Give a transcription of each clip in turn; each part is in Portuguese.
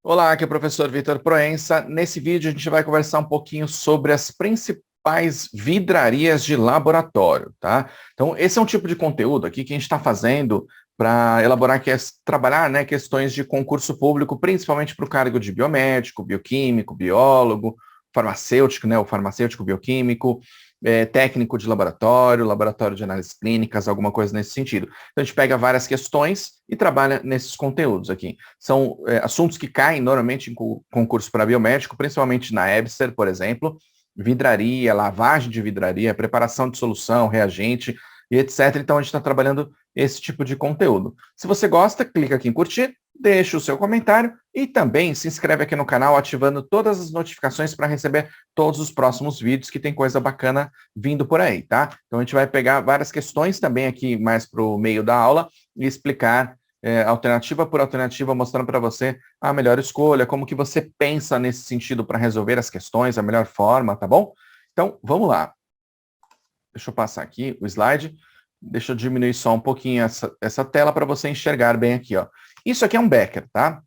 Olá, aqui é o professor Vitor Proença. Nesse vídeo a gente vai conversar um pouquinho sobre as principais vidrarias de laboratório, tá? Então, esse é um tipo de conteúdo aqui que a gente está fazendo para elaborar, trabalhar, né, questões de concurso público, principalmente para o cargo de biomédico, bioquímico, biólogo, farmacêutico, né, o farmacêutico bioquímico, técnico de laboratório, laboratório de análises clínicas, alguma coisa nesse sentido. Então, a gente pega várias questões e trabalha nesses conteúdos aqui. São assuntos que caem normalmente em concurso para biomédico, principalmente na EBSER, por exemplo, vidraria, lavagem de vidraria, preparação de solução, reagente e etc. Então, a gente está trabalhando esse tipo de conteúdo. Se você gosta, clica aqui em curtir, deixa o seu comentário e também se inscreve aqui no canal ativando todas as notificações para receber todos os próximos vídeos, que tem coisa bacana vindo por aí, tá? Então a gente vai pegar várias questões também aqui mais para o meio da aula e explicar alternativa por alternativa, mostrando para você a melhor escolha, como que você pensa nesse sentido para resolver as questões, a melhor forma, tá bom? Então, vamos lá. Deixa eu passar aqui o slide. Deixa eu diminuir só um pouquinho essa tela para você enxergar bem aqui, ó. Isso aqui é um Becker, tá?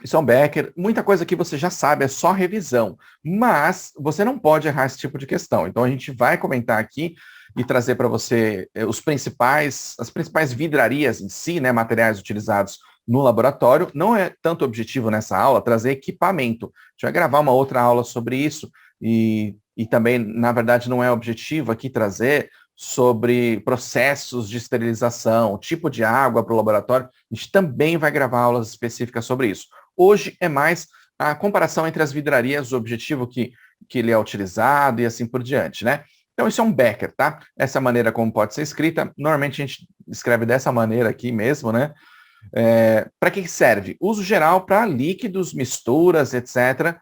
Isso é um Becker. Muita coisa que você já sabe, é só revisão. Mas você não pode errar esse tipo de questão. Então, a gente vai comentar aqui e trazer para você as principais vidrarias em si, né, materiais utilizados no laboratório. Não é tanto objetivo nessa aula trazer equipamento. A gente vai gravar uma outra aula sobre isso e também, na verdade, não é objetivo aqui trazer sobre processos de esterilização, tipo de água para o laboratório. A gente também vai gravar aulas específicas sobre isso. Hoje é mais a comparação entre as vidrarias, o objetivo que ele é utilizado e assim por diante, né? Então, isso é um Becker, tá? Essa maneira como pode ser escrita, normalmente a gente escreve dessa maneira aqui mesmo, né? Para que serve? Uso geral para líquidos, misturas, etc.,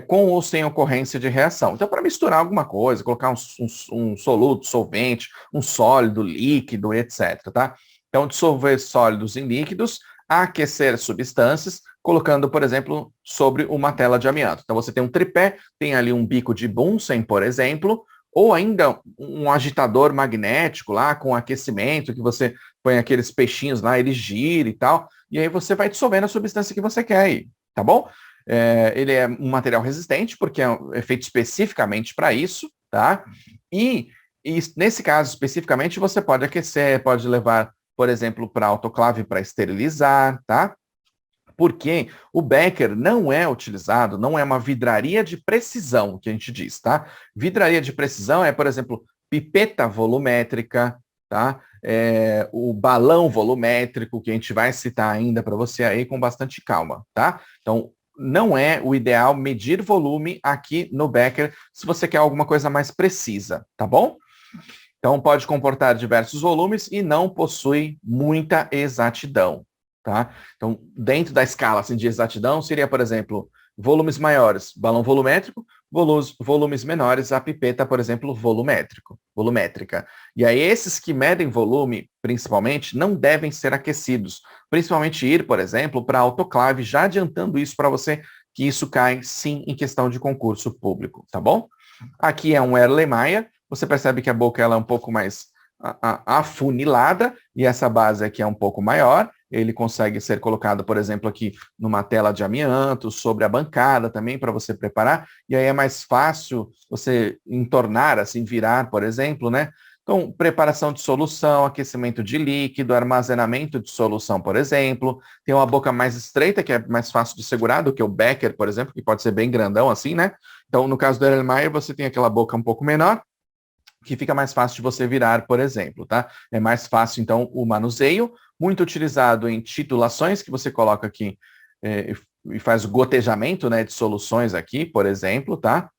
com ou sem ocorrência de reação. Então, para misturar alguma coisa, colocar um soluto, solvente, um sólido, líquido, etc., tá? Então, dissolver sólidos em líquidos, aquecer substâncias, colocando, por exemplo, sobre uma tela de amianto. Então, você tem um tripé, tem ali um bico de Bunsen, por exemplo, ou ainda um agitador magnético lá com aquecimento, que você põe aqueles peixinhos lá, ele gira e tal, e aí você vai dissolvendo a substância que você quer aí, tá bom? Ele é um material resistente, porque é feito especificamente para isso, tá? E nesse caso especificamente, você pode aquecer, pode levar, por exemplo, para autoclave para esterilizar, tá? Porque o Becker não é utilizado, não é uma vidraria de precisão, que a gente diz, tá? Vidraria de precisão é, por exemplo, pipeta volumétrica, tá? O balão volumétrico, que a gente vai citar ainda para você aí com bastante calma, tá? Então, não é o ideal medir volume aqui no Becker, se você quer alguma coisa mais precisa, tá bom? Então, pode comportar diversos volumes e não possui muita exatidão, tá? Então, dentro da escala assim, de exatidão, seria, por exemplo, volumes maiores, balão volumétrico, volumes menores, a pipeta, por exemplo, volumétrica. E aí, esses que medem volume, principalmente, não devem ser aquecidos, principalmente ir, por exemplo, para autoclave, já adiantando isso para você, que isso cai, sim, em questão de concurso público, tá bom? Aqui é um Erlenmeyer, você percebe que a boca ela é um pouco mais afunilada, e essa base aqui é um pouco maior, ele consegue ser colocado, por exemplo, aqui numa tela de amianto, sobre a bancada também, para você preparar, e aí é mais fácil você entornar, assim, virar, por exemplo, né? Então, preparação de solução, aquecimento de líquido, armazenamento de solução, por exemplo. Tem uma boca mais estreita, que é mais fácil de segurar do que o Becker, por exemplo, que pode ser bem grandão assim, né? Então, no caso do Erlenmeyer, você tem aquela boca um pouco menor, que fica mais fácil de você virar, por exemplo, tá? É mais fácil, então, o manuseio, muito utilizado em titulações, que você coloca aqui e faz o gotejamento, né, de soluções aqui, por exemplo, tá?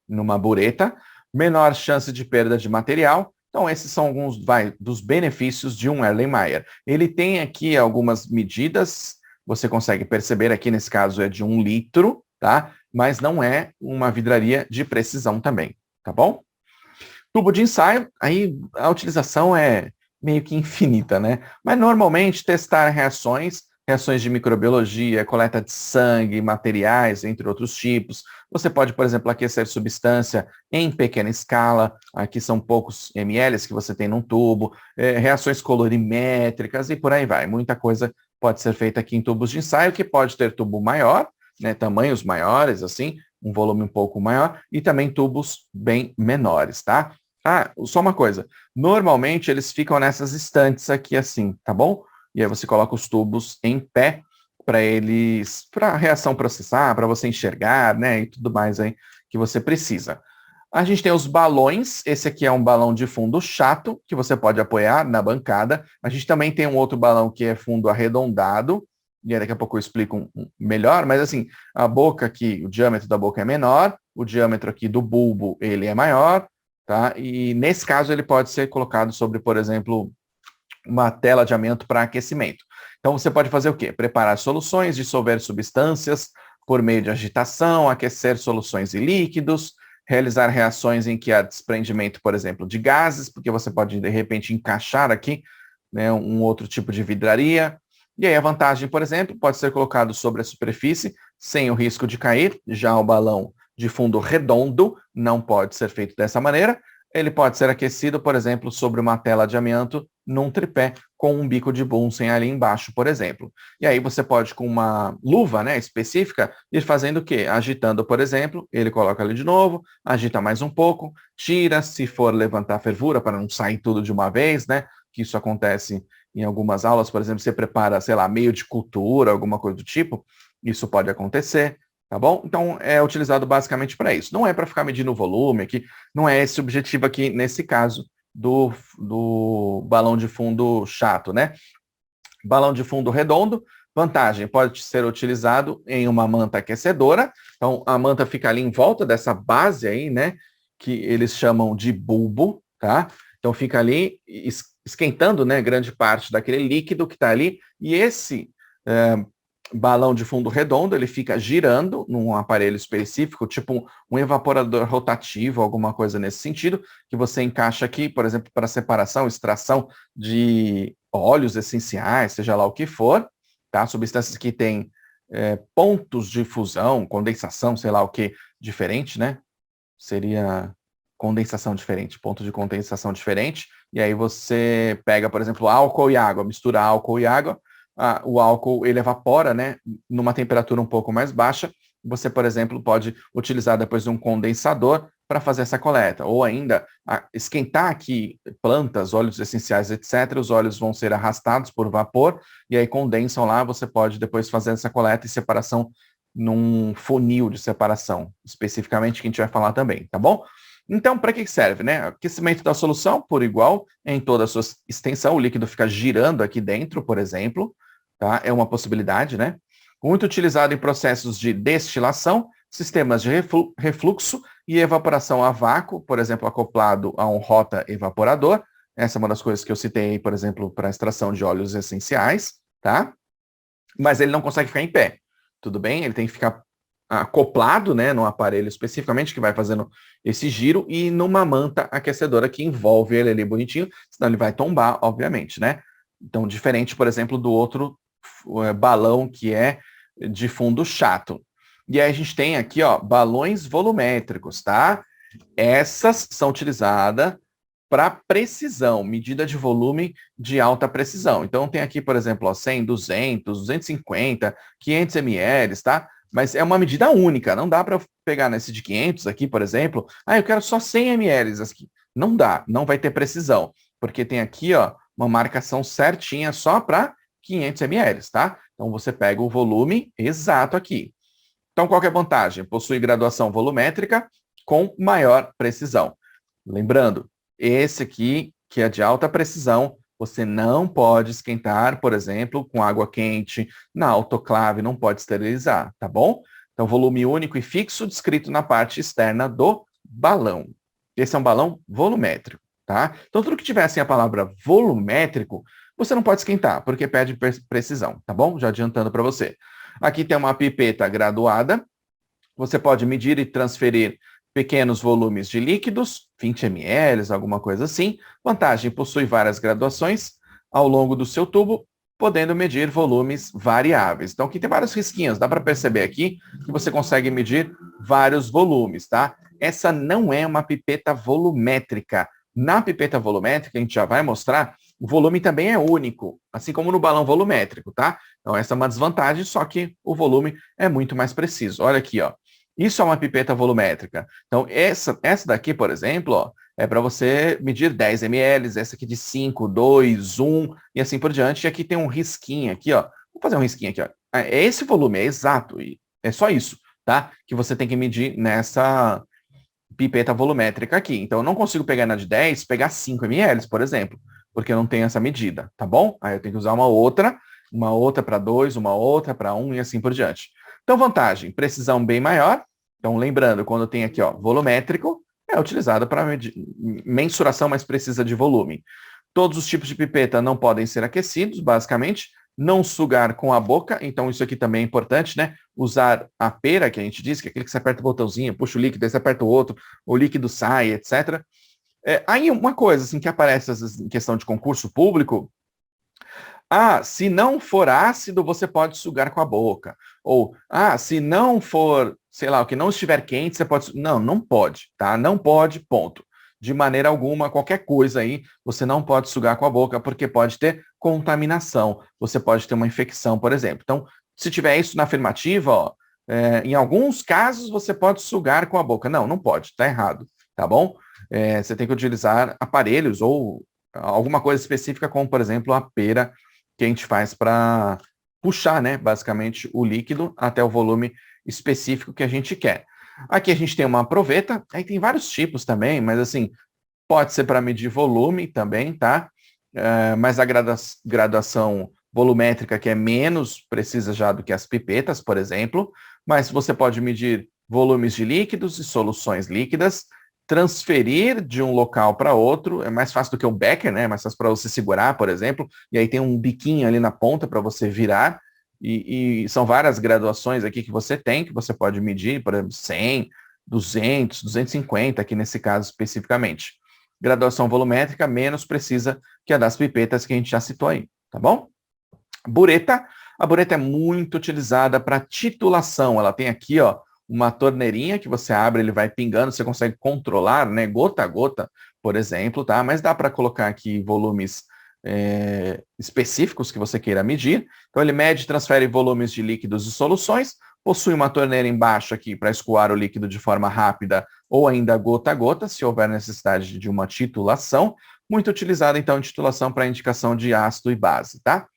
Numa bureta. Menor chance de perda de material. Então, esses são alguns dos benefícios de um Erlenmeyer. Ele tem aqui algumas medidas, você consegue perceber aqui, nesse caso é de 1 litro, tá? Mas não é uma vidraria de precisão também, tá bom? Tubo de ensaio, aí a utilização é meio que infinita, né? Mas normalmente testar reações de microbiologia, coleta de sangue, materiais, entre outros tipos. Você pode, por exemplo, aquecer substância em pequena escala, aqui são poucos ml que você tem num tubo, reações colorimétricas e por aí vai. Muita coisa pode ser feita aqui em tubos de ensaio, que pode ter tubo maior, né, tamanhos maiores, assim, um volume um pouco maior, e também tubos bem menores, tá? Ah, só uma coisa, normalmente eles ficam nessas estantes aqui assim, tá bom? E aí você coloca os tubos em pé para a reação processar, para você enxergar, né, e tudo mais aí que você precisa. A gente tem os balões, esse aqui é um balão de fundo chato, que você pode apoiar na bancada. A gente também tem um outro balão que é fundo arredondado, e aí daqui a pouco eu explico melhor, mas assim, a boca aqui, o diâmetro da boca é menor, o diâmetro aqui do bulbo, ele é maior, tá? E nesse caso ele pode ser colocado sobre, por exemplo, uma tela de amianto para aquecimento. Então você pode fazer o quê? Preparar soluções, dissolver substâncias por meio de agitação, aquecer soluções e líquidos, realizar reações em que há desprendimento, por exemplo, de gases, porque você pode, de repente, encaixar aqui, né, um outro tipo de vidraria. E aí a vantagem, por exemplo, pode ser colocado sobre a superfície, sem o risco de cair. Já o balão de fundo redondo não pode ser feito dessa maneira. Ele pode ser aquecido, por exemplo, sobre uma tela de amianto num tripé com um bico de Bunsen ali embaixo, por exemplo. E aí você pode, com uma luva, né, específica, ir fazendo o quê? Agitando, por exemplo, ele coloca ali de novo, agita mais um pouco, tira, se for levantar a fervura, para não sair tudo de uma vez, né, que isso acontece em algumas aulas, por exemplo, você prepara, sei lá, meio de cultura, alguma coisa do tipo, isso pode acontecer. Tá bom? Então, é utilizado basicamente para isso. Não é para ficar medindo o volume aqui, não é esse o objetivo aqui, nesse caso, do balão de fundo chato, né? Balão de fundo redondo, vantagem, pode ser utilizado em uma manta aquecedora. Então, a manta fica ali em volta dessa base aí, né? Que eles chamam de bulbo, tá? Então, fica ali esquentando, né? Grande parte daquele líquido que está ali. E esse balão de fundo redondo, ele fica girando num aparelho específico, tipo um evaporador rotativo, alguma coisa nesse sentido, que você encaixa aqui, por exemplo, para separação, extração de óleos essenciais, seja lá o que for, tá? Substâncias que têm pontos de fusão, condensação, sei lá o que, diferente, né? Seria condensação diferente, ponto de condensação diferente, e aí você pega, por exemplo, álcool e água, mistura álcool e água, o álcool ele evapora, né, numa temperatura um pouco mais baixa. Você, por exemplo, pode utilizar depois um condensador para fazer essa coleta, ou ainda esquentar aqui plantas, óleos essenciais, etc. Os óleos vão ser arrastados por vapor e aí condensam lá. Você pode depois fazer essa coleta e separação num funil de separação, especificamente que a gente vai falar também, tá bom? Então, para que serve, né? Aquecimento da solução por igual em toda a sua extensão, o líquido fica girando aqui dentro, por exemplo, tá? É uma possibilidade, né? Muito utilizado em processos de destilação, sistemas de refluxo e evaporação a vácuo, por exemplo, acoplado a um rota evaporador. Essa é uma das coisas que eu citei, por exemplo, para a extração de óleos essenciais, tá? Mas ele não consegue ficar em pé, tudo bem? Ele tem que ficar acoplado, né, num aparelho especificamente que vai fazendo esse giro e numa manta aquecedora que envolve ele ali bonitinho, senão ele vai tombar, obviamente, né? Então, diferente, por exemplo, do outro balão que é de fundo chato. E aí a gente tem aqui, ó, balões volumétricos, tá? Essas são utilizadas para precisão, medida de volume de alta precisão. Então, tem aqui, por exemplo, ó, 100, 200, 250, 500 ml, tá? Mas é uma medida única, não dá para pegar nesse de 500 aqui, por exemplo, eu quero só 100 ml aqui. Não dá, não vai ter precisão, porque tem aqui, ó, uma marcação certinha só para 500 ml, tá? Então, você pega o volume exato aqui. Então, qual que é a vantagem? Possui graduação volumétrica com maior precisão. Lembrando, esse aqui, que é de alta precisão, você não pode esquentar, por exemplo, com água quente, na autoclave, não pode esterilizar, tá bom? Então, volume único e fixo descrito na parte externa do balão. Esse é um balão volumétrico, tá? Então, tudo que tiver assim a palavra volumétrico, você não pode esquentar, porque perde precisão, tá bom? Já adiantando para você. Aqui tem uma pipeta graduada. Você pode medir e transferir pequenos volumes de líquidos, 20 ml, alguma coisa assim. Vantagem, possui várias graduações ao longo do seu tubo, podendo medir volumes variáveis. Então, aqui tem vários risquinhos, dá para perceber aqui que você consegue medir vários volumes, tá? Essa não é uma pipeta volumétrica. Na pipeta volumétrica, a gente já vai mostrar, O volume também é único, assim como no balão volumétrico, tá? Então, essa é uma desvantagem, só que o volume é muito mais preciso. Olha aqui, ó. Isso é uma pipeta volumétrica. Então, essa daqui, por exemplo, ó, é para você medir 10 ml, essa aqui de 5, 2, 1 e assim por diante. E aqui tem um risquinho aqui, ó. Vou fazer um risquinho aqui, ó. É esse volume, é exato. E é só isso, tá? Que você tem que medir nessa pipeta volumétrica aqui. Então, eu não consigo pegar na de 10, pegar 5 ml, por exemplo, porque eu não tenho essa medida, tá bom? Aí eu tenho que usar uma outra para 2, uma outra para 1 e assim por diante. Então, vantagem, precisão bem maior. Então, lembrando, quando tem aqui, ó, volumétrico, é utilizado para mensuração mais precisa de volume. Todos os tipos de pipeta não podem ser aquecidos, basicamente. Não sugar com a boca, então isso aqui também é importante, né? Usar a pera, que a gente diz, que é aquele que você aperta o botãozinho, puxa o líquido, aí você aperta o outro, o líquido sai, etc. Aí uma coisa assim que aparece às vezes, em questão de concurso público, se não for ácido, você pode sugar com a boca. Ou, se não for, sei lá, o que não estiver quente, você pode... Não, não pode, tá? Não pode, ponto. De maneira alguma, qualquer coisa aí, você não pode sugar com a boca, porque pode ter contaminação. Você pode ter uma infecção, por exemplo. Então, se tiver isso na afirmativa, ó, em alguns casos você pode sugar com a boca. Não, não pode, tá errado, tá bom? Você tem que utilizar aparelhos ou alguma coisa específica, como, por exemplo, a pera que a gente faz para puxar, né, basicamente, o líquido até o volume específico que a gente quer. Aqui a gente tem uma proveta, aí tem vários tipos também, mas assim, pode ser para medir volume também, tá? Mas a graduação volumétrica que é menos precisa já do que as pipetas, por exemplo, mas você pode medir volumes de líquidos e soluções líquidas, transferir de um local para outro, é mais fácil do que um becker, né? É mais fácil para você segurar, por exemplo, e aí tem um biquinho ali na ponta para você virar, e são várias graduações aqui que você tem, que você pode medir, por exemplo, 100, 200, 250, aqui nesse caso especificamente. Graduação volumétrica menos precisa que a das pipetas que a gente já citou aí, tá bom? Bureta. A bureta é muito utilizada para titulação. Ela tem aqui, ó, uma torneirinha que você abre, ele vai pingando, você consegue controlar, né, gota a gota, por exemplo, tá? Mas dá para colocar aqui volumes específicos que você queira medir. Então, ele mede e transfere volumes de líquidos e soluções, possui uma torneira embaixo aqui para escoar o líquido de forma rápida ou ainda gota a gota, se houver necessidade de uma titulação, muito utilizada, então, em titulação para indicação de ácido e base, tá?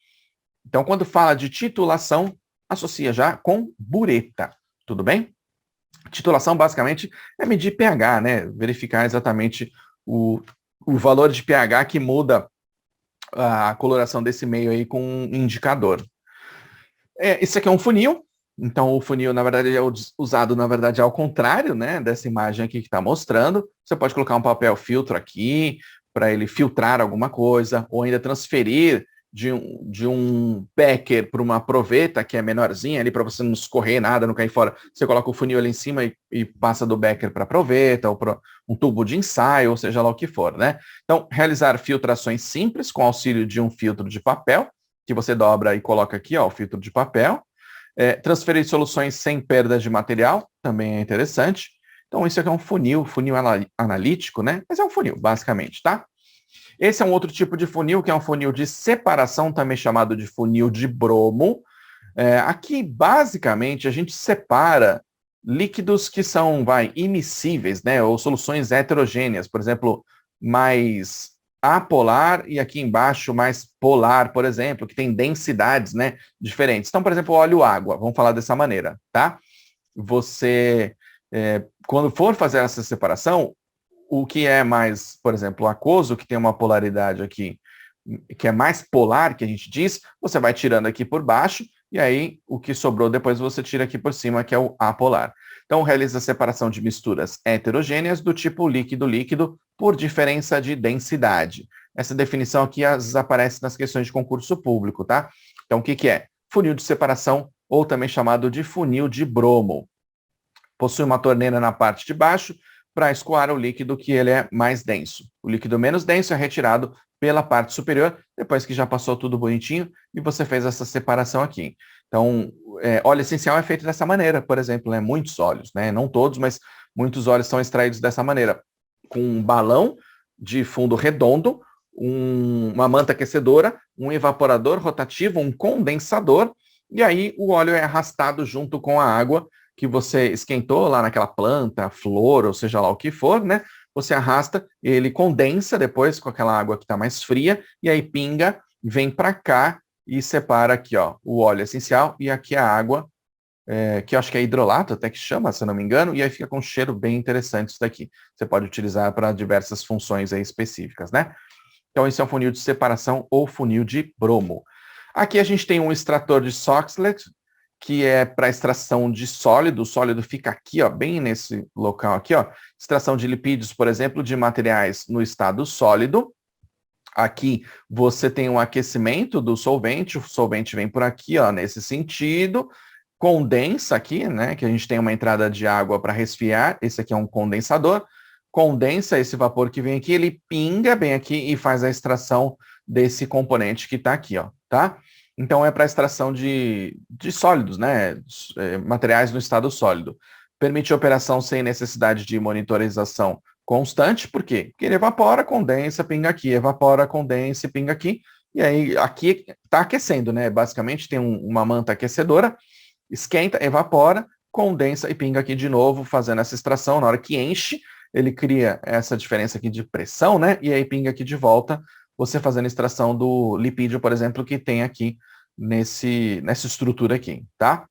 Então, quando fala de titulação, associa já com bureta, tudo bem? Titulação, basicamente, é medir pH, né? Verificar exatamente o valor de pH que muda a coloração desse meio aí com um indicador. Isso aqui é um funil, então o funil, na verdade, é usado, na verdade, ao contrário, né, dessa imagem aqui que está mostrando. Você pode colocar um papel filtro aqui, para ele filtrar alguma coisa, ou ainda transferir de um becker para uma proveta, que é menorzinha ali, para você não escorrer nada, não cair fora. Você coloca o funil ali em cima e passa do becker para a proveta, ou para um tubo de ensaio, ou seja lá o que for, né? Então, realizar filtrações simples com auxílio de um filtro de papel, que você dobra e coloca aqui, ó, o filtro de papel. Transferir soluções sem perda de material, também é interessante. Então, isso aqui é um funil analítico, né? Mas é um funil, basicamente, tá? Esse é um outro tipo de funil, que é um funil de separação, também chamado de funil de bromo. Aqui, basicamente, a gente separa líquidos que são, immiscíveis, né, ou soluções heterogêneas, por exemplo, mais apolar e aqui embaixo mais polar, por exemplo, que tem densidades, né, diferentes. Então, por exemplo, óleo-água, vamos falar dessa maneira, tá? Você, quando for fazer essa separação, o que é mais, por exemplo, aquoso, que tem uma polaridade aqui, que é mais polar, que a gente diz, você vai tirando aqui por baixo, e aí o que sobrou depois você tira aqui por cima, que é o apolar. Então, realiza a separação de misturas heterogêneas do tipo líquido-líquido por diferença de densidade. Essa definição aqui às vezes aparece nas questões de concurso público, tá? Então, o que é? Funil de separação, ou também chamado de funil de bromo. Possui uma torneira na parte de baixo, para escoar o líquido que ele é mais denso. O líquido menos denso é retirado pela parte superior, depois que já passou tudo bonitinho e você fez essa separação aqui. Então, óleo essencial é feito dessa maneira, por exemplo, né? Muitos óleos, né? Não todos, mas muitos óleos são extraídos dessa maneira, com um balão de fundo redondo, uma manta aquecedora, um evaporador rotativo, um condensador, e aí o óleo é arrastado junto com a água que você esquentou lá naquela planta, flor, ou seja lá o que for, né? Você arrasta, ele condensa depois com aquela água que está mais fria, e aí pinga, vem para cá e separa aqui, ó, o óleo essencial e aqui a água, que eu acho que é hidrolato, até que chama, se eu não me engano, e aí fica com um cheiro bem interessante isso daqui. Você pode utilizar para diversas funções aí específicas, né? Então, esse é um funil de separação ou funil de bromo. Aqui a gente tem um extrator de Soxhlet, que é para extração de sólido. O sólido fica aqui, ó, bem nesse local aqui, ó. Extração de lipídios, por exemplo, de materiais no estado sólido. Aqui você tem um aquecimento do solvente, o solvente vem por aqui, ó, nesse sentido, condensa aqui, né, que a gente tem uma entrada de água para resfriar, esse aqui é um condensador, condensa esse vapor que vem aqui, ele pinga bem aqui e faz a extração desse componente que está aqui, ó, tá? Então é para extração de sólidos, né, materiais no estado sólido. Permite operação sem necessidade de monitorização constante, por quê? Porque ele evapora, condensa, pinga aqui, evapora, condensa e pinga aqui, e aí aqui está aquecendo, né? Basicamente tem uma manta aquecedora, esquenta, evapora, condensa e pinga aqui de novo, fazendo essa extração. Na hora que enche, ele cria essa diferença aqui de pressão, né? E aí pinga aqui de volta, você fazendo extração do lipídio, por exemplo, que tem aqui nessa estrutura aqui, tá?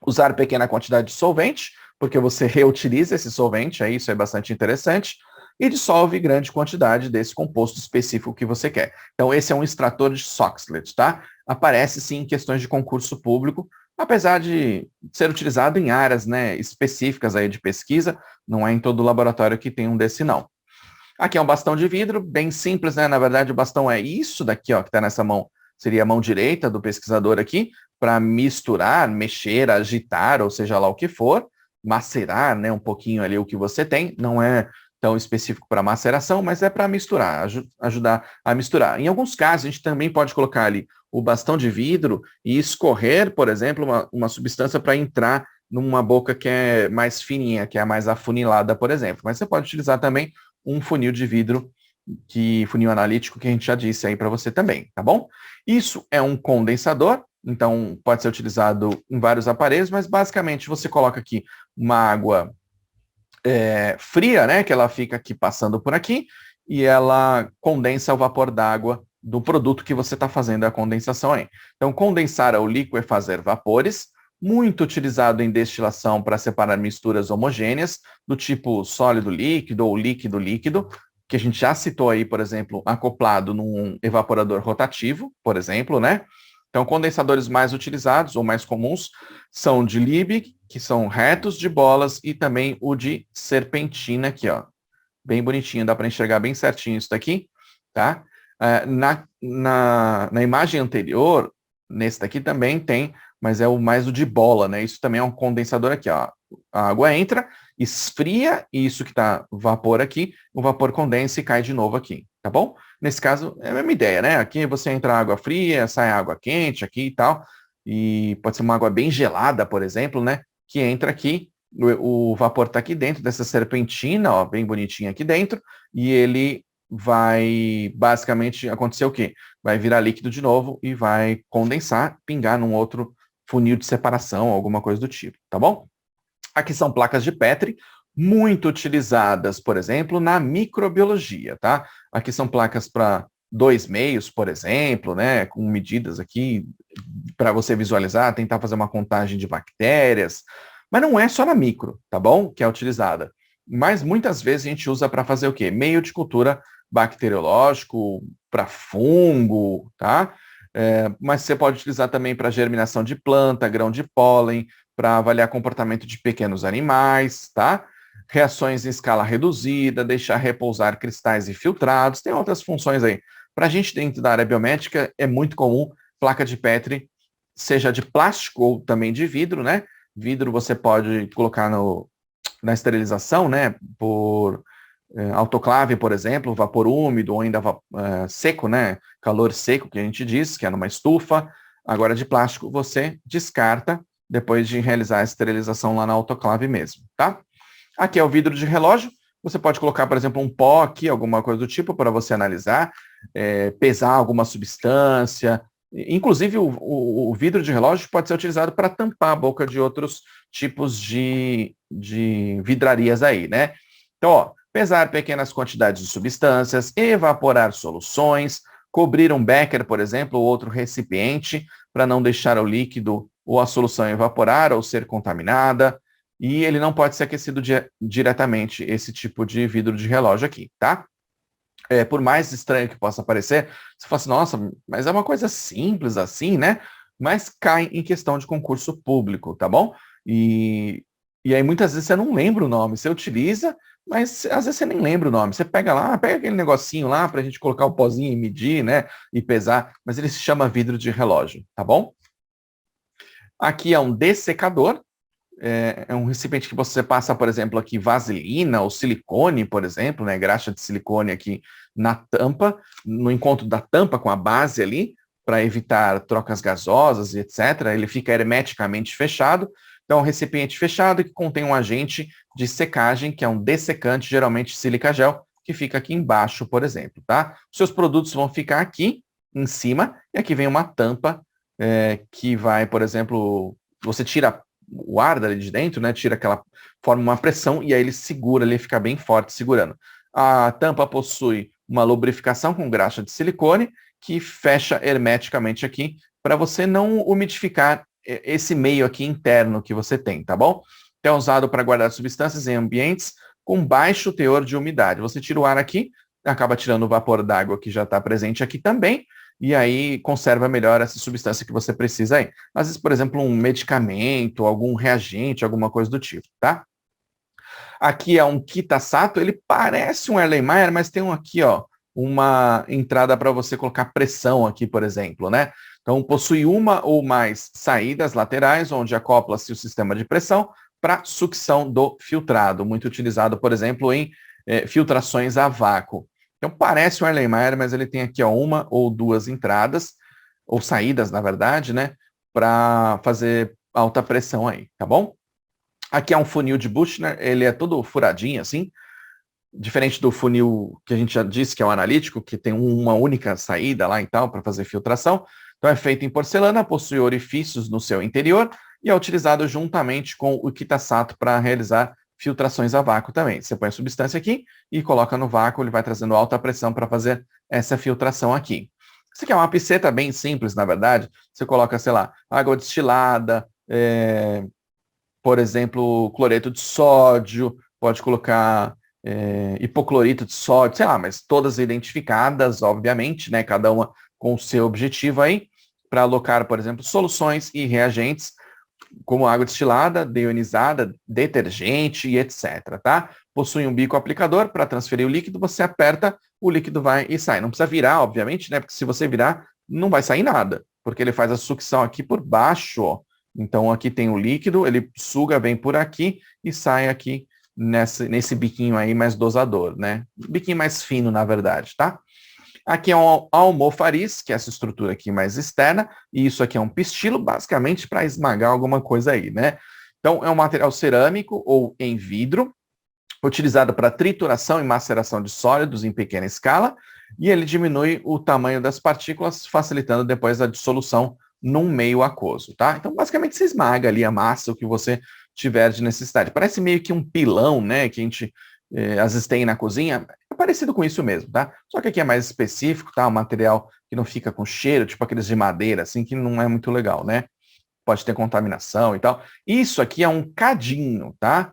Usar pequena quantidade de solvente, porque você reutiliza esse solvente, aí isso é bastante interessante, e dissolve grande quantidade desse composto específico que você quer. Então, esse é um extrator de Soxhlet, tá? Aparece, sim, em questões de concurso público, apesar de ser utilizado em áreas, né, específicas aí de pesquisa, não é em todo laboratório que tem um desse, não. Aqui é um bastão de vidro, bem simples, né? Na verdade, o bastão é isso daqui, ó, que está nessa mão, seria a mão direita do pesquisador aqui, para misturar, mexer, agitar, ou seja lá o que for, macerar, né, um pouquinho ali o que você tem, não é tão específico para maceração, mas é para misturar, ajudar a misturar. Em alguns casos, a gente também pode colocar ali o bastão de vidro e escorrer, por exemplo, uma substância para entrar numa boca que é mais fininha, que é mais afunilada, por exemplo. Mas você pode utilizar também um funil de vidro, funil analítico que a gente já disse aí para você também, tá bom? Isso é um condensador, então pode ser utilizado em vários aparelhos, mas basicamente você coloca aqui uma água fria, né, que ela fica aqui passando por aqui, e ela condensa o vapor d'água do produto que você está fazendo a condensação aí. Então, condensar é o liquefazer vapores, muito utilizado em destilação para separar misturas homogêneas, do tipo sólido-líquido ou líquido-líquido, que a gente já citou aí, por exemplo, acoplado num evaporador rotativo, por exemplo, né? Então, condensadores mais utilizados ou mais comuns são de Liebig, que são retos de bolas, e também o de serpentina aqui, ó. Bem bonitinho, dá para enxergar bem certinho isso daqui, tá? Na imagem anterior, nesse daqui também tem, mas é mais o de bola, né? Isso também é um condensador aqui, ó. A água entra, esfria, e isso que tá vapor aqui, o vapor condensa e cai de novo aqui, tá bom? Nesse caso, é a mesma ideia, né? Aqui você entra água fria, sai água quente aqui e tal, e pode ser uma água bem gelada, por exemplo, né? Que entra aqui, o vapor está aqui dentro dessa serpentina, ó, bem bonitinha aqui dentro, e ele vai basicamente acontecer o quê? Vai virar líquido de novo e vai condensar, pingar num outro funil de separação, alguma coisa do tipo, tá bom? Aqui são placas de Petri, muito utilizadas, por exemplo, na microbiologia, tá? Aqui são placas para 2,5, por exemplo, né? Com medidas aqui para você visualizar, tentar fazer uma contagem de bactérias. Mas não é só na micro, tá bom? Que é utilizada. Mas muitas vezes a gente usa para fazer o quê? Meio de cultura bacteriológico, para fungo, tá? Mas você pode utilizar também para germinação de planta, grão de pólen, para avaliar comportamento de pequenos animais, tá? Reações em escala reduzida, deixar repousar cristais infiltrados, tem outras funções aí. Para a gente dentro da área biomédica, é muito comum placa de Petri, seja de plástico ou também de vidro, né? Vidro você pode colocar na esterilização, né? Por autoclave, por exemplo, vapor úmido ou ainda seco, né? Calor seco, que a gente diz, que é numa estufa. Agora, de plástico, você descarta depois de realizar a esterilização lá na autoclave mesmo, tá? Aqui é o vidro de relógio. Você pode colocar, por exemplo, um pó aqui, alguma coisa do tipo, para você analisar. pesar alguma substância. Inclusive, o vidro de relógio pode ser utilizado para tampar a boca de outros tipos de vidrarias aí, né? Então, ó, pesar pequenas quantidades de substâncias, evaporar soluções, cobrir um becker, por exemplo, ou outro recipiente, para não deixar o líquido ou a solução evaporar ou ser contaminada. E ele não pode ser aquecido diretamente, esse tipo de vidro de relógio aqui, tá? Por mais estranho que possa parecer, você fala assim, nossa, mas é uma coisa simples assim, né? Mas cai em questão de concurso público, tá bom? E aí muitas vezes você não lembra o nome, você utiliza, mas às vezes você nem lembra o nome. Você pega lá, pega aquele negocinho lá para a gente colocar o pozinho e medir, né? E pesar, mas ele se chama vidro de relógio, tá bom? Aqui é um dessecador. É um recipiente que você passa, por exemplo, aqui vaselina ou silicone, por exemplo, né, graxa de silicone aqui na tampa, no encontro da tampa com a base ali, para evitar trocas gasosas e etc. Ele fica hermeticamente fechado. Então, é um recipiente fechado que contém um agente de secagem, que é um dessecante, geralmente sílica gel, que fica aqui embaixo, por exemplo, tá? Os seus produtos vão ficar aqui em cima, e aqui vem uma tampa que vai, por exemplo, você tira o ar dali de dentro, né? Tira aquela, forma uma pressão e aí ele segura, ele fica bem forte segurando. A tampa possui uma lubrificação com graxa de silicone que fecha hermeticamente aqui para você não umidificar esse meio aqui interno que você tem, tá bom? É usado para guardar substâncias em ambientes com baixo teor de umidade. Você tira o ar aqui, acaba tirando o vapor d'água que já está presente aqui também, e aí conserva melhor essa substância que você precisa aí. Às vezes, por exemplo, um medicamento, algum reagente, alguma coisa do tipo, tá? Aqui é um Kitasato, ele parece um Erlenmeyer, mas tem aqui, ó, uma entrada para você colocar pressão aqui, por exemplo, né? Então, possui uma ou mais saídas laterais, onde acopla-se o sistema de pressão para sucção do filtrado, muito utilizado, por exemplo, em filtrações a vácuo. Então, parece um Erlenmeyer, mas ele tem aqui ó, uma ou duas entradas, ou saídas, na verdade, né? Para fazer alta pressão aí, tá bom? Aqui é um funil de Buchner, ele é todo furadinho assim, diferente do funil que a gente já disse que é o analítico, que tem uma única saída lá e tal para fazer filtração. Então é feito em porcelana, possui orifícios no seu interior e é utilizado juntamente com o Kitasato para realizar filtrações a vácuo também. Você põe a substância aqui e coloca no vácuo, ele vai trazendo alta pressão para fazer essa filtração aqui. Isso aqui é uma piceta bem simples, na verdade. Você coloca, sei lá, água destilada, por exemplo, cloreto de sódio, pode colocar hipoclorito de sódio, sei lá, mas todas identificadas, obviamente, né, cada uma com o seu objetivo aí, para alocar, por exemplo, soluções e reagentes, como água destilada, deionizada, detergente e etc, tá? Possui um bico aplicador para transferir o líquido, você aperta, o líquido vai e sai. Não precisa virar, obviamente, né, porque se você virar, não vai sair nada, porque ele faz a sucção aqui por baixo, ó. Então, aqui tem o líquido, ele suga, vem por aqui e sai aqui nesse biquinho aí mais dosador, né? Biquinho mais fino, na verdade, tá? Aqui é um almofariz, que é essa estrutura aqui mais externa, e isso aqui é um pistilo, basicamente para esmagar alguma coisa aí, né? Então, é um material cerâmico ou em vidro, utilizado para trituração e maceração de sólidos em pequena escala, e ele diminui o tamanho das partículas, facilitando depois a dissolução num meio aquoso, tá? Então, basicamente, você esmaga ali a massa, o que você tiver de necessidade. Parece meio que um pilão, né, que a gente às vezes tem na cozinha, é parecido com isso mesmo, tá? Só que aqui é mais específico, tá? Um material que não fica com cheiro, tipo aqueles de madeira, assim, que não é muito legal, né? Pode ter contaminação e tal. Isso aqui é um cadinho, tá?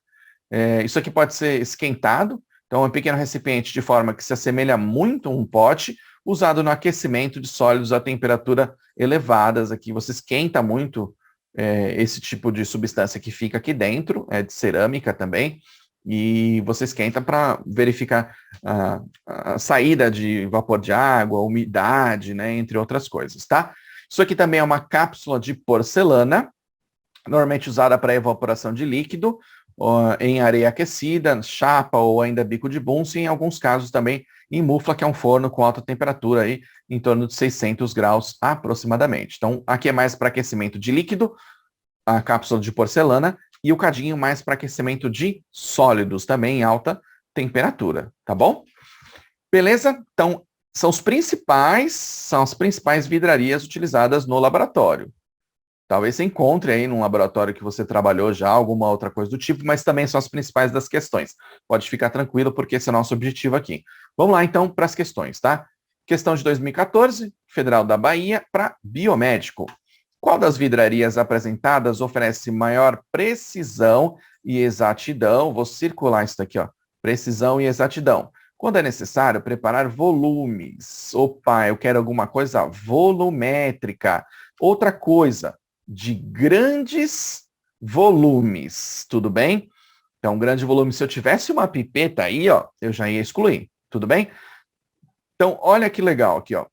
Isso aqui pode ser esquentado, então é um pequeno recipiente de forma que se assemelha muito a um pote, usado no aquecimento de sólidos a temperatura elevadas. Aqui você esquenta muito esse tipo de substância que fica aqui dentro, é de cerâmica também, e você esquenta para verificar a saída de vapor de água, umidade, né, entre outras coisas, tá? Isso aqui também é uma cápsula de porcelana, normalmente usada para evaporação de líquido, em areia aquecida, chapa ou ainda bico de Bunsen, em alguns casos também em mufla, que é um forno com alta temperatura, aí, em torno de 600 graus aproximadamente. Então, aqui é mais para aquecimento de líquido, a cápsula de porcelana, e o cadinho mais para aquecimento de sólidos, também em alta temperatura, tá bom? Beleza? Então, são as principais vidrarias utilizadas no laboratório. Talvez você encontre aí num laboratório que você trabalhou já, alguma outra coisa do tipo, mas também são as principais das questões. Pode ficar tranquilo, porque esse é o nosso objetivo aqui. Vamos lá, então, para as questões, tá? Questão de 2014, Federal da Bahia, para biomédico. Qual das vidrarias apresentadas oferece maior precisão e exatidão? Vou circular isso daqui, ó. Precisão e exatidão. Quando é necessário preparar volumes. Opa, eu quero alguma coisa volumétrica. Outra coisa, de grandes volumes, tudo bem? Então, grande volume, se eu tivesse uma pipeta aí, ó, eu já ia excluir, tudo bem? Então, olha que legal aqui, ó.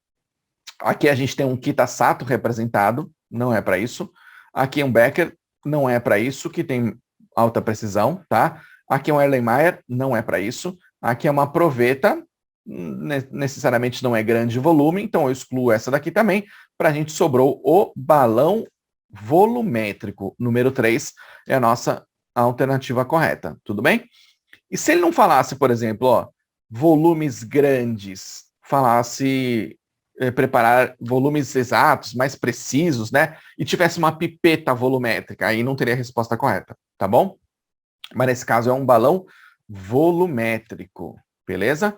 Aqui a gente tem um Kitasato representado, não é para isso. Aqui é um Becker, não é para isso, que tem alta precisão, tá? Aqui é um Erlenmeyer, não é para isso. Aqui é uma Proveta, necessariamente não é grande volume, então eu excluo essa daqui também. Para a gente sobrou o balão volumétrico. Número 3 é a nossa alternativa correta, tudo bem? E se ele não falasse, por exemplo, ó, volumes grandes, falasse preparar volumes exatos, mais precisos, né? E tivesse uma pipeta volumétrica, aí não teria a resposta correta, tá bom? Mas nesse caso é um balão volumétrico, beleza?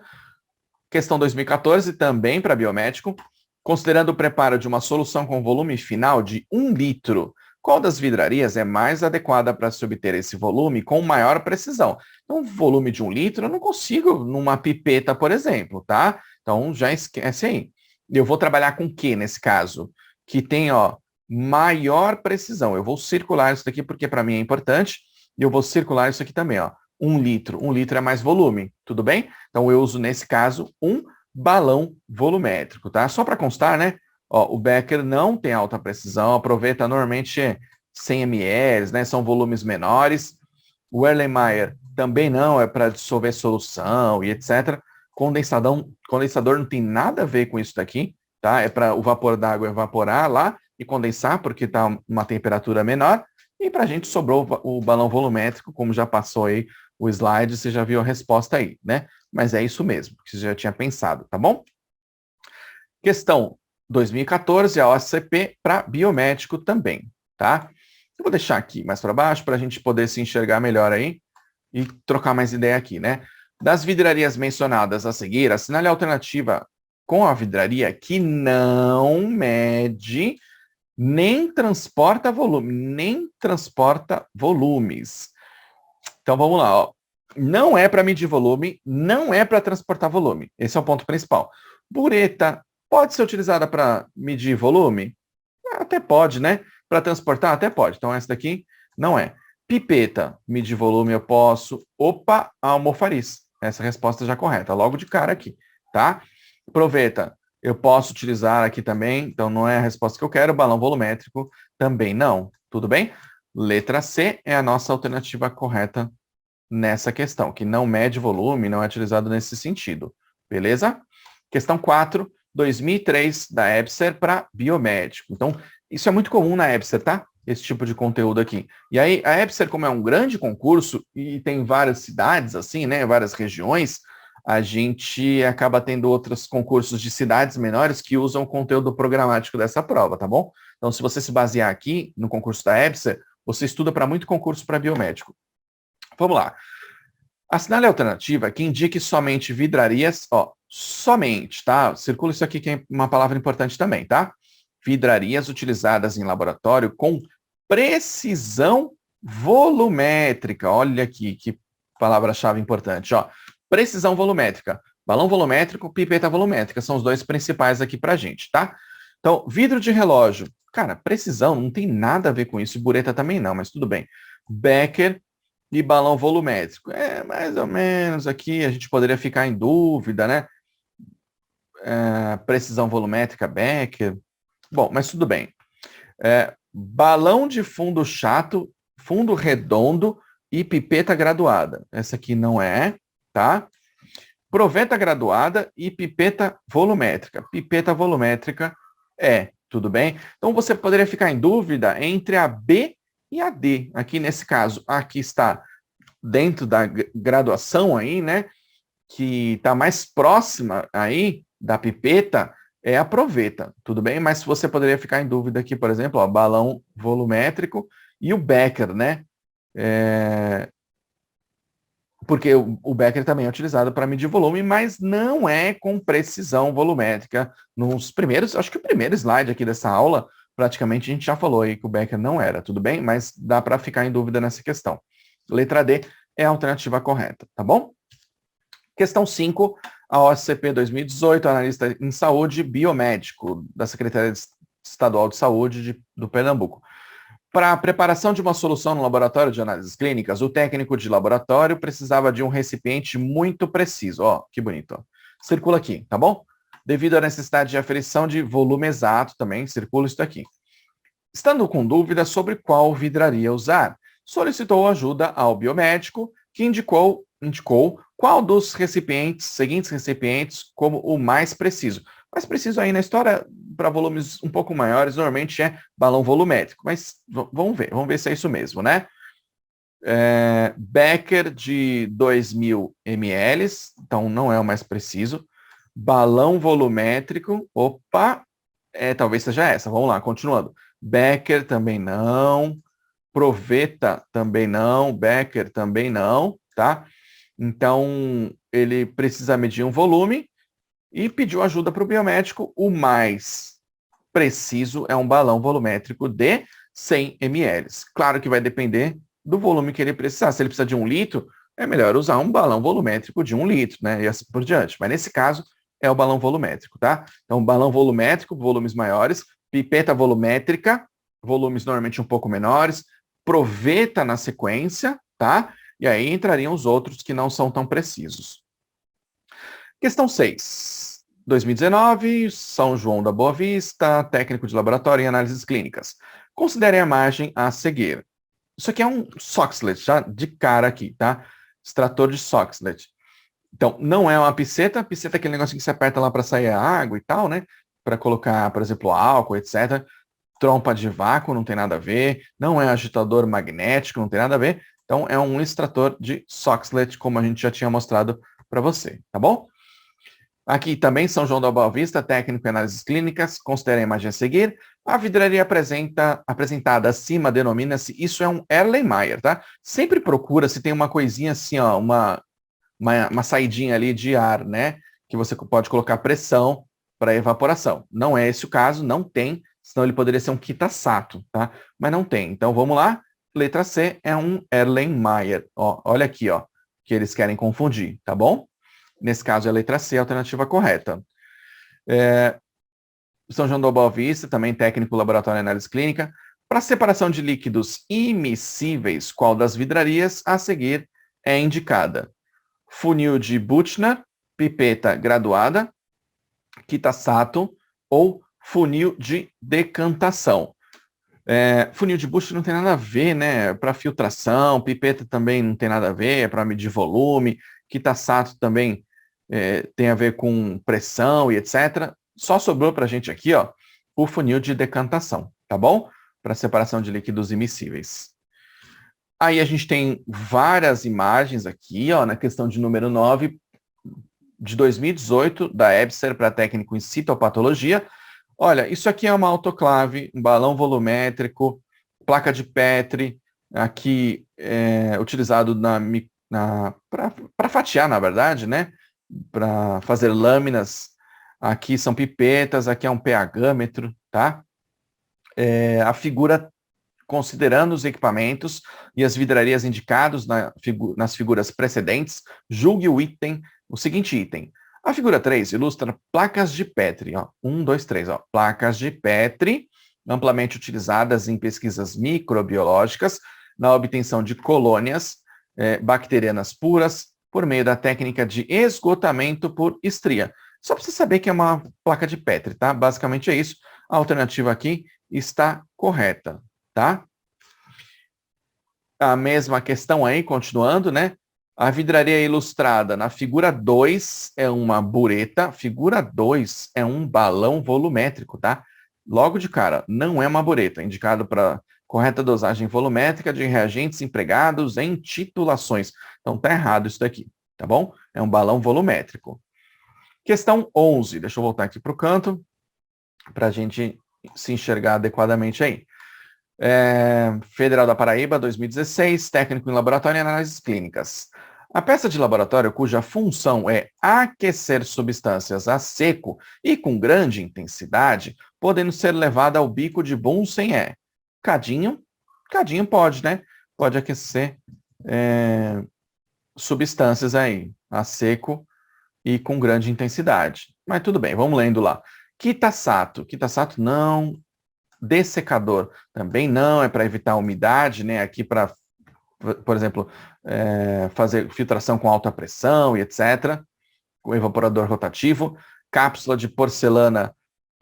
Questão 2014, também para biomédico. Considerando o preparo de uma solução com volume final de 1 litro, qual das vidrarias é mais adequada para se obter esse volume com maior precisão? Então, volume de 1 litro eu não consigo numa pipeta, por exemplo, tá? Então, já esquece aí. Eu vou trabalhar com o que nesse caso? Que tem, ó, maior precisão. Eu vou circular isso daqui porque para mim é importante. E eu vou circular isso aqui também, ó. 1 litro. 1 litro é mais volume, tudo bem? Então, eu uso, nesse caso, um balão volumétrico, tá? Só para constar, né? Ó, o Becker não tem alta precisão, aproveita normalmente 100 ml, né? São volumes menores. O Erlenmeyer também não, é para dissolver solução e etc. Condensador não tem nada a ver com isso daqui, tá? É para o vapor d'água evaporar lá e condensar, porque está uma temperatura menor. E para a gente sobrou o balão volumétrico, como já passou aí o slide, você já viu a resposta aí, né? Mas é isso mesmo, que você já tinha pensado, tá bom? Questão 2014, a OCP para biomédico também, tá? Eu vou deixar aqui mais para baixo para a gente poder se enxergar melhor aí e trocar mais ideia aqui, né? Das vidrarias mencionadas a seguir, assinale a alternativa com a vidraria que não mede nem transporta volumes. Então vamos lá, ó. Não é para medir volume, não é para transportar volume. Esse é o ponto principal. Bureta pode ser utilizada para medir volume? Até pode, né? Para transportar, até pode. Então essa daqui não é. Pipeta, medir volume eu posso. Opa, almofariz. Essa resposta já correta, logo de cara aqui, tá? Proveta, eu posso utilizar aqui também, então não é a resposta que eu quero. Balão volumétrico também não. Tudo bem? Letra C é a nossa alternativa correta nessa questão, que não mede volume, não é utilizado nesse sentido. Beleza? Questão 4, 2003, da EBSER para biomédico. Então, isso é muito comum na EBSER, tá? Esse tipo de conteúdo aqui. E aí, a EBSER, como é um grande concurso, e tem várias cidades, assim, né? Várias regiões, a gente acaba tendo outros concursos de cidades menores que usam o conteúdo programático dessa prova, tá bom? Então, se você se basear aqui no concurso da EBSER, você estuda para muito concurso para biomédico. Vamos lá. Assinale a alternativa que indique somente vidrarias, ó, somente, tá? Circula isso aqui que é uma palavra importante também, tá? Vidrarias utilizadas em laboratório com precisão volumétrica. Olha aqui que palavra-chave importante, ó. Precisão volumétrica. Balão volumétrico, pipeta volumétrica. São os dois principais aqui pra gente, tá? Então, vidro de relógio. Cara, precisão não tem nada a ver com isso. Bureta também não, mas tudo bem. Becker e balão volumétrico. É, mais ou menos aqui, a gente poderia ficar em dúvida, né? Precisão volumétrica, Becker. Bom, mas tudo bem. Balão de fundo chato, fundo redondo e pipeta graduada. Essa aqui não é, tá? Proveta graduada e pipeta volumétrica. Pipeta volumétrica é, tudo bem? Então você poderia ficar em dúvida entre a B e a D. Aqui nesse caso, aqui está dentro da graduação aí, né? Que está mais próxima aí da pipeta é a proveta, tudo bem? Mas você poderia ficar em dúvida aqui, por exemplo, ó, balão volumétrico e o Becker, né? Porque o Becker também é utilizado para medir volume, mas não é com precisão volumétrica. Nos primeiros, acho que o primeiro slide aqui dessa aula, praticamente a gente já falou aí que o Becker não era, tudo bem? Mas dá para ficar em dúvida nessa questão. Letra D é a alternativa correta, tá bom? Questão 5, a OCP 2018, analista em saúde biomédico da Secretaria Estadual de Saúde do Pernambuco. Para a preparação de uma solução no laboratório de análises clínicas, o técnico de laboratório precisava de um recipiente muito preciso. Ó, que bonito. Ó. Circula aqui, tá bom? Devido à necessidade de aferição de volume exato também, circula isso daqui. Estando com dúvida sobre qual vidraria usar, solicitou ajuda ao biomédico, que indicou qual dos seguintes recipientes como o mais preciso. Mais preciso aí na história, para volumes um pouco maiores, normalmente é balão volumétrico, mas vamos ver se é isso mesmo, né? Becker de 2.000 ml, então não é o mais preciso. Balão volumétrico, opa, talvez seja essa, vamos lá, continuando. Becker também não, Proveta também não, Becker também não, tá? Então, ele precisa medir um volume e pediu ajuda para o biomédico. O mais preciso é um balão volumétrico de 100 ml. Claro que vai depender do volume que ele precisar. Se ele precisa de 1 litro, é melhor usar um balão volumétrico de 1 litro, né? E assim por diante. Mas nesse caso, é o balão volumétrico, tá? Então, balão volumétrico, volumes maiores, pipeta volumétrica, volumes normalmente um pouco menores, proveta na sequência, tá? E aí entrariam os outros que não são tão precisos. Questão 6. 2019, São João da Boa Vista, técnico de laboratório em análises clínicas. Considere a imagem a seguir. Isso aqui é um Soxhlet, já de cara aqui, tá? Extrator de Soxhlet. Então, não é uma piceta. Piceta é aquele negócio que você aperta lá para sair a água e tal, né? Para colocar, por exemplo, álcool, etc. Trompa de vácuo, não tem nada a ver. Não é agitador magnético, não tem nada a ver. Então, é um extrator de Soxhlet, como a gente já tinha mostrado para você, tá bom? Aqui também, São João da Boa Vista, técnico em análises clínicas. Considere a imagem a seguir. A vidraria apresentada acima denomina-se, isso é um Erlenmeyer, tá? Sempre procura se tem uma coisinha assim, ó, uma saidinha ali de ar, né? Que você pode colocar pressão para evaporação. Não é esse o caso, não tem, senão ele poderia ser um Kitasato, tá? Mas não tem. Então vamos lá. Letra C é um Erlenmeyer. Ó, olha aqui, ó, que eles querem confundir, tá bom? Nesse caso é a letra C, a alternativa correta. São João da Boa Vista, também técnico laboratório de análise clínica. Para separação de líquidos immiscíveis, qual das vidrarias a seguir é indicada? Funil de Buchner, pipeta graduada, Kitasato ou funil de decantação. Funil de Buchner não tem nada a ver, né? Para filtração, pipeta também não tem nada a ver, para medir volume, Kitasato também tem a ver com pressão e etc. Só sobrou para a gente aqui, ó, o funil de decantação, tá bom? Para separação de líquidos immiscíveis. Aí a gente tem várias imagens aqui, ó, na questão de número 9, de 2018, da EBSER para técnico em citopatologia. Olha, isso aqui é uma autoclave, um balão volumétrico, placa de Petri, aqui utilizado para fatiar, na verdade, né? Para fazer lâminas. Aqui são pipetas, aqui é um pH-metro, tá? A figura, considerando os equipamentos e as vidrarias indicados nas figuras precedentes, julgue o seguinte item. A figura 3 ilustra placas de Petri, ó, 1, 2, 3, ó, placas de Petri, amplamente utilizadas em pesquisas microbiológicas, na obtenção de colônias bacterianas puras, por meio da técnica de esgotamento por estria. Só para você saber que é uma placa de Petri, tá? Basicamente é isso. A alternativa aqui está correta, tá? A mesma questão aí, continuando, né? A vidraria ilustrada na figura 2 é uma bureta, figura 2 é um balão volumétrico, tá? Logo de cara, não é uma bureta, indicado para correta dosagem volumétrica de reagentes empregados em titulações. Então tá errado isso daqui, tá bom? É um balão volumétrico. Questão 11, deixa eu voltar aqui para o canto, para a gente se enxergar adequadamente aí. Federal da Paraíba, 2016, técnico em laboratório e análises clínicas. A peça de laboratório cuja função é aquecer substâncias a seco e com grande intensidade, podendo ser levada ao bico de Bunsen cadinho pode, né? Pode aquecer substâncias aí a seco e com grande intensidade. Mas tudo bem, vamos lendo lá. Kitasato não. Dessecador também não, é para evitar a umidade, né? Aqui para, por exemplo, fazer filtração com alta pressão e etc. O evaporador rotativo. Cápsula de porcelana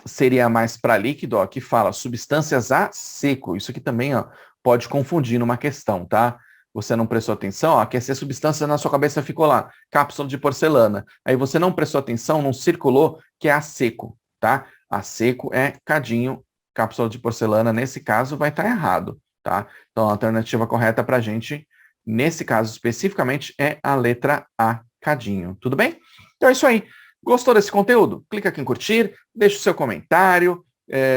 seria mais para líquido, ó, aqui fala substâncias a seco. Isso aqui também, ó, pode confundir numa questão, tá? Você não prestou atenção, ó, aquecer substância na sua cabeça ficou lá, cápsula de porcelana. Aí você não prestou atenção, não circulou, que é a seco, tá? A seco é cadinho, cápsula de porcelana, nesse caso vai estar errado, tá? Então a alternativa correta para a gente, nesse caso especificamente, é a letra A, cadinho. Tudo bem? Então é isso aí. Gostou desse conteúdo? Clica aqui em curtir, deixa o seu comentário,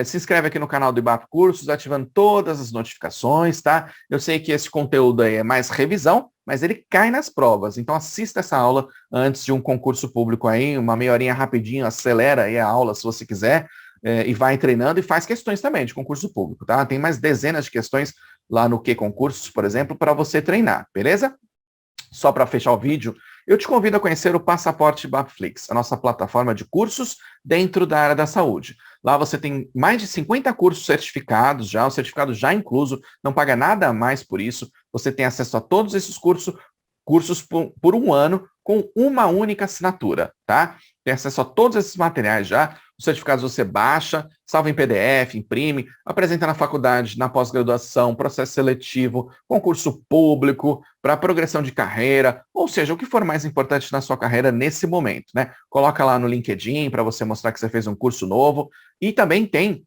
se inscreve aqui no canal do IBAP Cursos, ativando todas as notificações, tá? Eu sei que esse conteúdo aí é mais revisão, mas ele cai nas provas, então assista essa aula antes de um concurso público aí, uma meia horinha rapidinho, acelera aí a aula se você quiser, e vai treinando e faz questões também de concurso público, tá? Tem mais dezenas de questões lá no Q-Concursos, por exemplo, para você treinar, beleza? Só para fechar o vídeo, eu te convido a conhecer o Passaporte Bapflix, a nossa plataforma de cursos dentro da área da saúde. Lá você tem mais de 50 cursos certificados já, o certificado já incluso, não paga nada a mais por isso. Você tem acesso a todos esses cursos por um ano com uma única assinatura, tá? Tem acesso a todos esses materiais já. Os certificados você baixa, salva em PDF, imprime, apresenta na faculdade, na pós-graduação, processo seletivo, concurso público, para progressão de carreira, ou seja, o que for mais importante na sua carreira nesse momento, né? Coloca lá no LinkedIn para você mostrar que você fez um curso novo. E também tem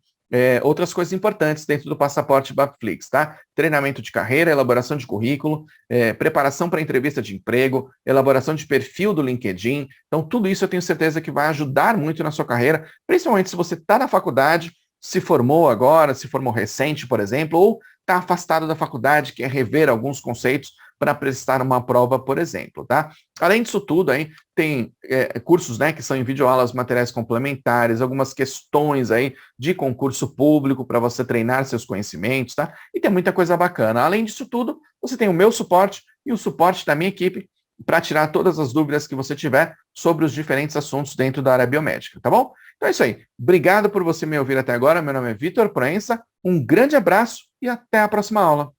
outras coisas importantes dentro do Passaporte Bapflix, tá? Treinamento de carreira, elaboração de currículo, preparação para entrevista de emprego, elaboração de perfil do LinkedIn. Então, tudo isso eu tenho certeza que vai ajudar muito na sua carreira, principalmente se você está na faculdade, se formou agora, se formou recente, por exemplo, ou está afastado da faculdade, quer rever alguns conceitos para prestar uma prova, por exemplo, tá? Além disso tudo, aí tem cursos, né, que são em videoaulas, materiais complementares, algumas questões aí de concurso público para você treinar seus conhecimentos, tá? E tem muita coisa bacana. Além disso tudo, você tem o meu suporte e o suporte da minha equipe para tirar todas as dúvidas que você tiver sobre os diferentes assuntos dentro da área biomédica, tá bom? Então é isso aí. Obrigado por você me ouvir até agora. Meu nome é Vitor Proença. Um grande abraço e até a próxima aula.